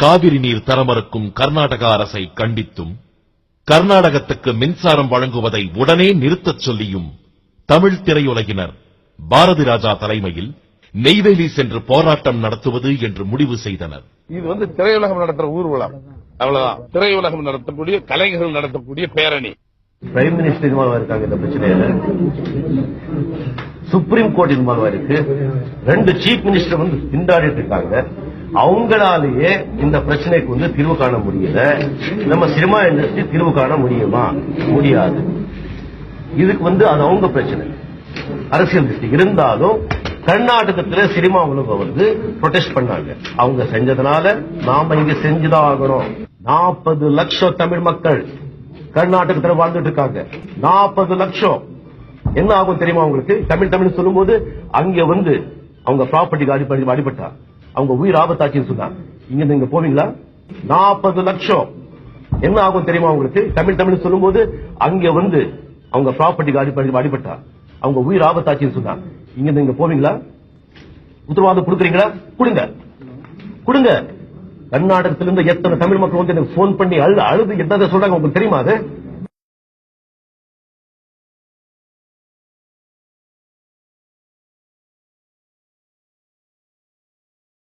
காவிரி நீர் தரமறுக்கும் கர்நாடக அரசை கண்டித்தும் கர்நாடகத்துக்கு மின்சாரம் வழங்குவதை உடனே நிறுத்தச் சொல்லியும் தமிழ் திரையுலகினர் பாரதி ராஜா தலைமையில் நெய்வேலி சென்று போராட்டம் நடத்துவது என்று முடிவு செய்தனர். இது திரையுலகம் நடத்துற ஊர்வலம், அவ்வளவுதான். திரையுலகம் நடத்தக்கூடிய கலைஞர்கள் நடத்தக்கூடிய பேரணி. பிரைம் மினிஸ்டர் இன்வால்வ் இருக்காங்க இந்த பிரச்சனையில, சுப்ரீம் கோர்ட் இன்வால்வ் இருக்கு, 2 சீஃப் மினிஸ்டர் திண்டாடிட்டு இருக்காங்க. அவங்களாலேயே இந்த பிரச்சனைக்கு தீர்வு காண முடியல. நம்ம சினிமா இண்டஸ்ட்ரி தீர்வு காண முடியுமா? முடியாது. இதுக்கு அது அவங்க பிரச்சனை, அரசியல் திருஷ்டி இருந்தாலும் கர்நாடகத்தில் சினிமா உலகம் ப்ரொடெஸ்ட் பண்ணாங்க. அவங்க செஞ்சதுனால நாம இங்க செஞ்சுதான் ஆகணும். 40 லட்சம் தமிழ் மக்கள் கர்நாடகத்தில் வாழ்ந்துட்டு இருக்காங்க. 40 லட்சம். என்ன ஆகும் தெரியுமா உங்களுக்கு? தமிழ் சொல்லும் போது அங்க அவங்க ப்ராப்பர்ட்டி அடிபட்டா, அவங்க உயிர் ஆபத்தாச்சின்னு சொன்னா இங்க நீங்க போவீங்களா? 40 லட்சம். என்ன ஆகும் தெரியுமா உங்களுக்கு? தமிழ் சொல்லும் போது அங்க அவங்க ப்ராப்பர்ட்டி அடிபட்டா, அவங்க உயிர் ஆபத்தாச்சின்னு சொன்னா இங்க நீங்க போவீங்களா? உத்தரவாதம் கொடுக்குறீங்களா? கொடுங்க. கர்நாடகத்திலிருந்து எத்தனை தமிழ் மக்கள் எனக்கு போன் பண்ணி அழுது என்ன சொல்றாங்க உங்களுக்கு தெரியுமா? அது